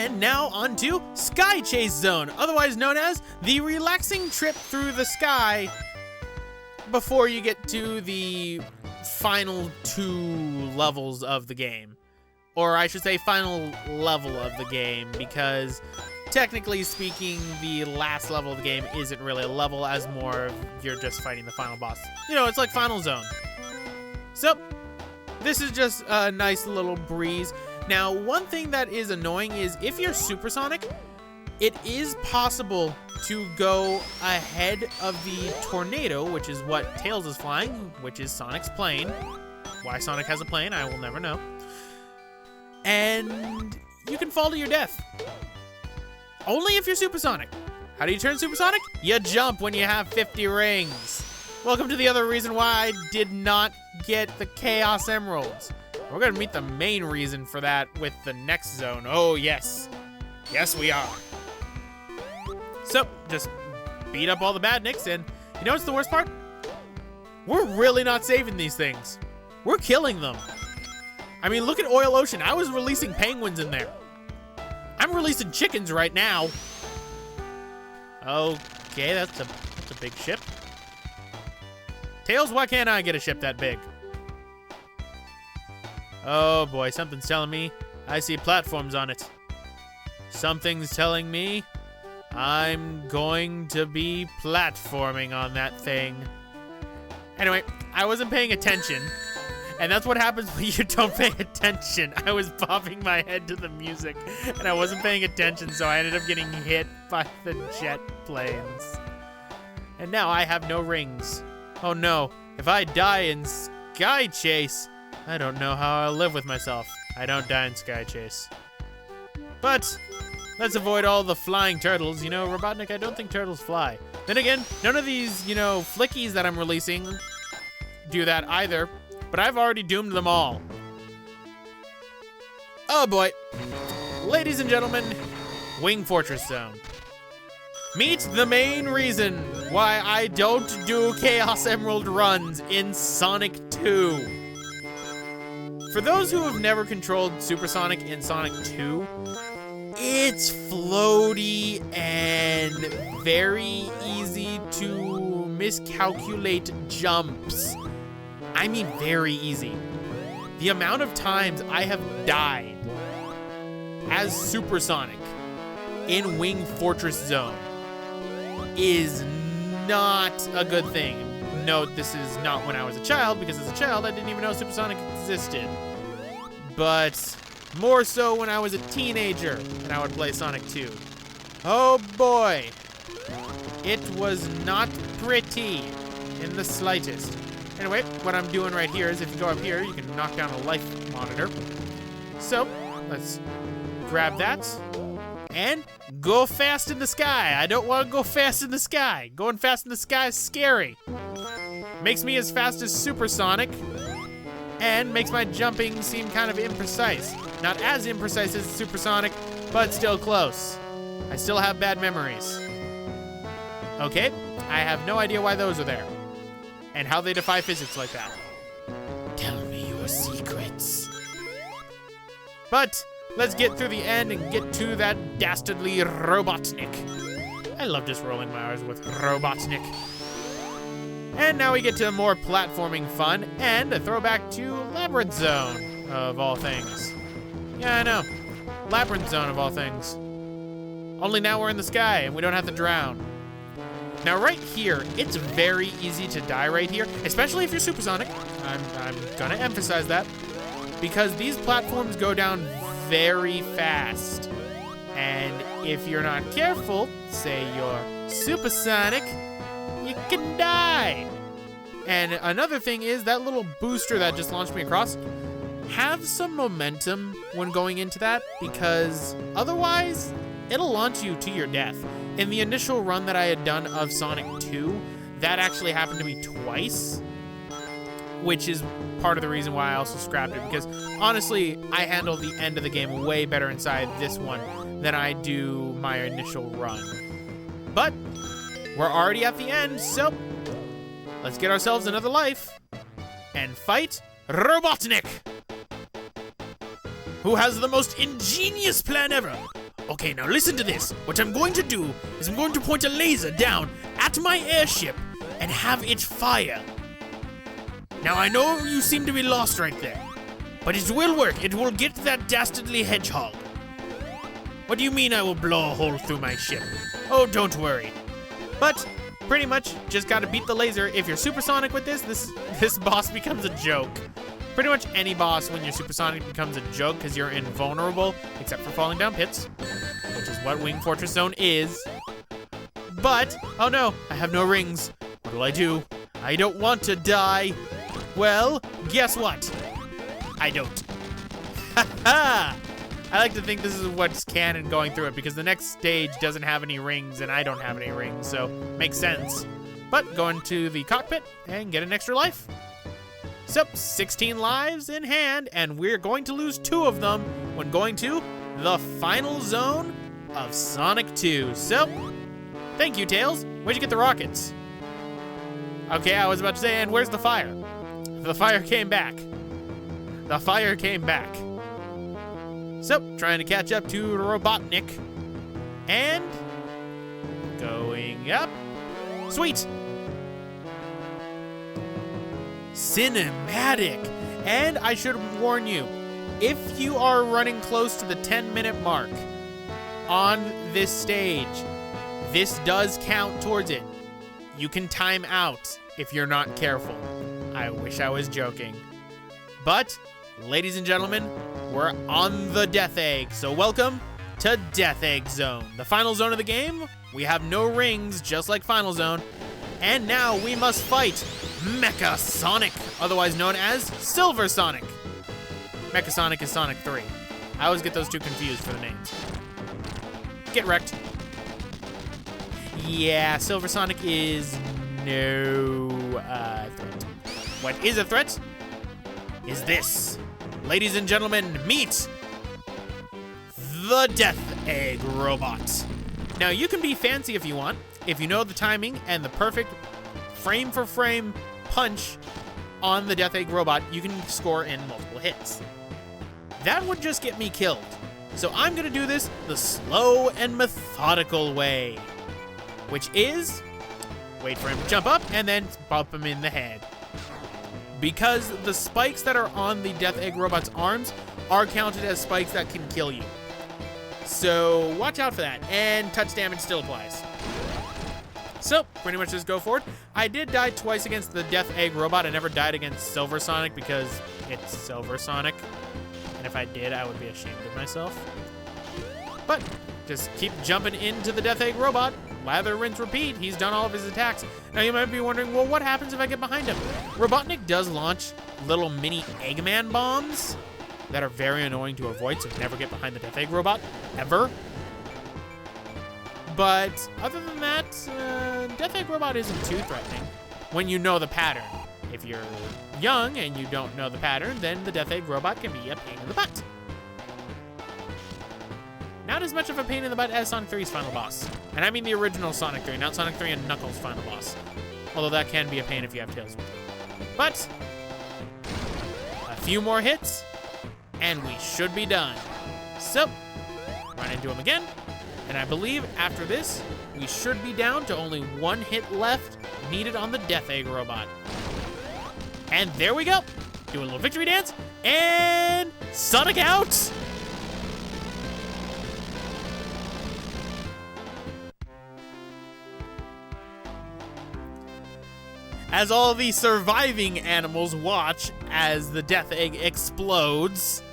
And now on to Sky Chase Zone, otherwise known as the relaxing trip through the sky before you get to the final 2 levels of the game. Or I should say final level of the game, because technically speaking, the last level of the game isn't really a level, as more you're just fighting the final boss. You know, it's like Final Zone. So, this is just a nice little breeze. Now, one thing that is annoying is if you're supersonic, it is possible to go ahead of the tornado, which is what Tails is flying, which is Sonic's plane. Why Sonic has a plane, I will never know. And you can fall to your death. Only if you're supersonic. How do you turn supersonic? You jump when you have 50 rings. Welcome to the other reason why I did not get the Chaos Emeralds. We're gonna meet the main reason for that with the next zone. Oh, yes. Yes, we are. So, just beat up all the badniks, and you know what's the worst part? We're really not saving these things. We're killing them. I mean, look at Oil Ocean. I was releasing penguins in there. I'm releasing chickens right now. Okay, that's a big ship. Tails, why can't I get a ship that big? Oh boy, something's telling me I see platforms on it. Something's telling me I'm going to be platforming on that thing. Anyway, I wasn't paying attention. And that's what happens when you don't pay attention. I was bobbing my head to the music, and I wasn't paying attention, so I ended up getting hit by the jet planes. And now I have no rings. Oh no, if I die in Sky Chase, I don't know how I'll live with myself. I don't die in Sky Chase. But let's avoid all the flying turtles. You know, Robotnik, I don't think turtles fly. Then again, none of these, you know, flickies that I'm releasing do that either. But I've already doomed them all. Oh boy. Ladies and gentlemen, Wing Fortress Zone. Meet the main reason why I don't do Chaos Emerald runs in Sonic 2. For those who have never controlled Supersonic in Sonic 2, it's floaty and very easy to miscalculate jumps. I mean very easy. The amount of times I have died as Supersonic in Wing Fortress Zone is not a good thing. Note, this is not when I was a child, because as a child I didn't even know Supersonic existed. But more so when I was a teenager and I would play Sonic 2. Oh boy. It was not pretty in the slightest. Anyway, what I'm doing right here is if you go up here, you can knock down a life monitor. So, let's grab that and go fast in the sky. I don't want to go fast in the sky. Going fast in the sky is scary. Makes me as fast as Supersonic and makes my jumping seem kind of imprecise. Not as imprecise as Supersonic, but still close. I still have bad memories. Okay, I have no idea why those are there. And how they defy physics like that. Tell me your secrets. But let's get through the end and get to that dastardly Robotnik. I love just rolling my R's with Robotnik. And now we get to more platforming fun and a throwback to Labyrinth Zone, of all things. Yeah, I know. Labyrinth Zone, of all things. Only now we're in the sky and we don't have to drown. Now right here, it's very easy to die right here, especially if you're Supersonic. I'm gonna emphasize that. Because these platforms go down very fast. And if you're not careful, say you're Supersonic, you can die. And another thing is that little booster that just launched me across, have some momentum when going into that, because otherwise it'll launch you to your death. In the initial run that I had done of Sonic 2, that actually happened to me twice, which is part of the reason why I also scrapped it, because honestly, I handle the end of the game way better inside this one than I do my initial run. But we're already at the end, so let's get ourselves another life and fight Robotnik, who has the most ingenious plan ever. Okay, now listen to this. What I'm going to do is I'm going to point a laser down at my airship and have it fire. Now I know you seem to be lost right there, but it will work. It will get that dastardly hedgehog. What do you mean I will blow a hole through my ship? Oh, don't worry. But pretty much just gotta beat the laser. If you're supersonic with this boss becomes a joke. Pretty much any boss when you're supersonic becomes a joke because you're invulnerable, except for falling down pits, which is what Wing Fortress Zone is. But, oh no, I have no rings. What will I do? I don't want to die. Well, guess what? I don't. Ha! I like to think this is what's canon going through it because the next stage doesn't have any rings and I don't have any rings, so makes sense. But go into the cockpit and get an extra life. So, 16 lives in hand, and we're going to lose 2 of them when going to the final zone of Sonic 2. So, thank you, Tails. Where'd you get the rockets? Okay, I was about to say, and where's the fire? The fire came back. The fire came back. So, trying to catch up to Robotnik. And going up. Sweet. Cinematic. And I should warn you, if you are running close to the 10-minute mark on this stage, this does count towards it. You can time out if you're not careful. I wish I was joking. But, ladies and gentlemen, we're on the Death Egg, so welcome to Death Egg Zone. The final zone of the game, we have no rings, just like Final Zone, and now we must fight Mecha Sonic, otherwise known as Silver Sonic. Mecha Sonic is Sonic 3. I always get those two confused for the names. Get wrecked. Yeah, Silver Sonic is no threat. What is a threat is this. Ladies and gentlemen, meet the Death Egg Robot. Now, you can be fancy if you want. If you know the timing and the perfect frame-for-frame punch on the Death Egg Robot, you can score in multiple hits. That would just get me killed. So I'm going to do this the slow and methodical way, which is wait for him to jump up and then bump him in the head. Because the spikes that are on the Death Egg Robot's arms are counted as spikes that can kill you. So watch out for that, and touch damage still applies. So, pretty much just go forward. I did die twice against the Death Egg Robot. I never died against Silver Sonic because it's Silver Sonic. And if I did, I would be ashamed of myself. But just keep jumping into the Death Egg Robot. Lather, rinse, repeat. He's done all of his attacks. Now you might be wondering, well, what happens if I get behind him? Robotnik does launch little mini Eggman bombs that are very annoying to avoid, so never get behind the Death Egg Robot, ever. But other than that, Death Egg Robot isn't too threatening when you know the pattern. If you're young and you don't know the pattern, then the Death Egg Robot can be a pain in the butt. Not as much of a pain in the butt as Sonic 3's final boss. And I mean the original Sonic 3, not Sonic 3 and Knuckles' final boss. Although that can be a pain if you have Tails with you. But a few more hits, and we should be done. So, run into him again. And I believe after this, we should be down to only 1 hit left needed on the Death Egg Robot. And there we go. Do a little victory dance, and Sonic out! As all the surviving animals watch as the Death Egg explodes.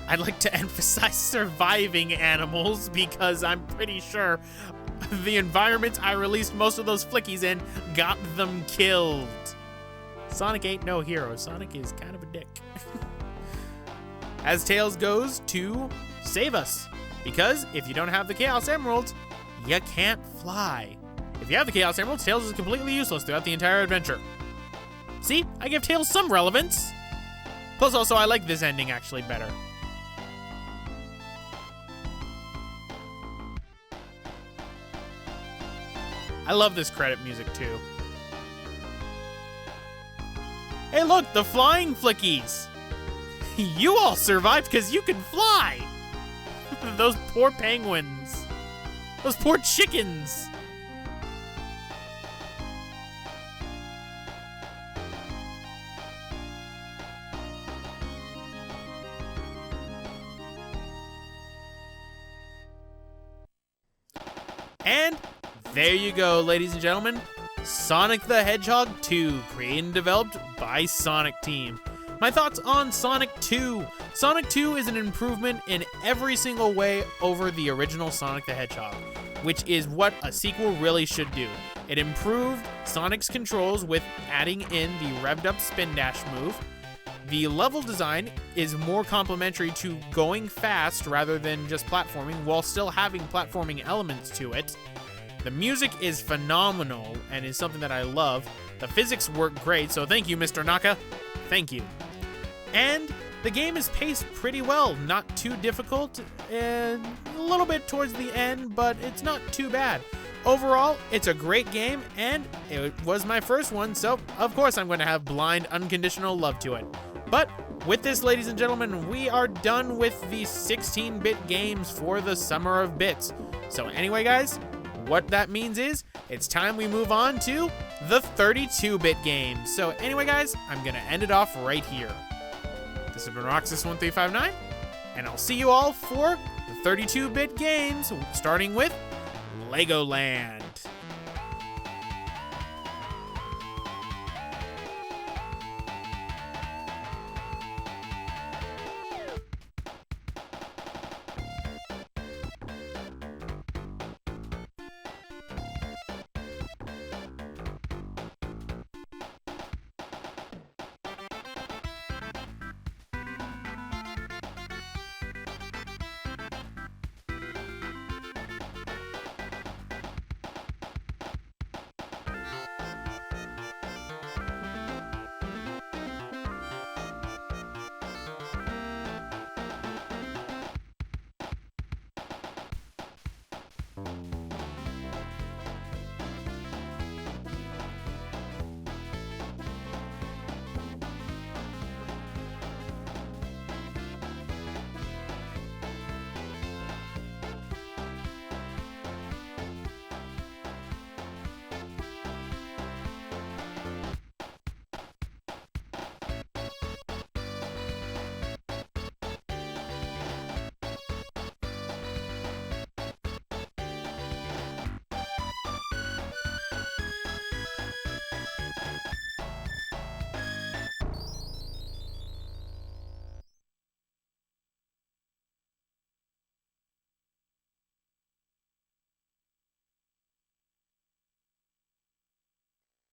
I'd like to emphasize surviving animals because I'm pretty sure the environment I released most of those flickies in got them killed. Sonic ain't no hero. Sonic is kind of a dick. As Tails goes to save us. Because if you don't have the Chaos Emeralds, you can't fly. If you have the Chaos Emeralds, Tails is completely useless throughout the entire adventure. See, I give Tails some relevance. Plus also, I like this ending actually better. I love this credit music too. Hey look, the flying flickies! You all survived because you can fly! Those poor penguins. Those poor chickens. And there you go, ladies and gentlemen. Sonic the Hedgehog 2, created and developed by Sonic Team. My thoughts on Sonic 2. Sonic 2 is an improvement in every single way over the original Sonic the Hedgehog, which is what a sequel really should do. It improved Sonic's controls with adding in the revved up spin dash move. The level design is more complementary to going fast rather than just platforming, while still having platforming elements to it. The music is phenomenal and is something that I love. The physics work great, so thank you, Mr. Naka. Thank you. And the game is paced pretty well, not too difficult, and a little bit towards the end, but it's not too bad. Overall, it's a great game, and it was my first one, so of course I'm going to have blind, unconditional love to it. But with this, ladies and gentlemen, we are done with the 16-bit games for the Summer of Bits. So anyway, guys, what that means is it's time we move on to the 32-bit games. So anyway, guys, I'm going to end it off right here. This has been Roxas1359, and I'll see you all for the 32-bit games, starting with Legoland.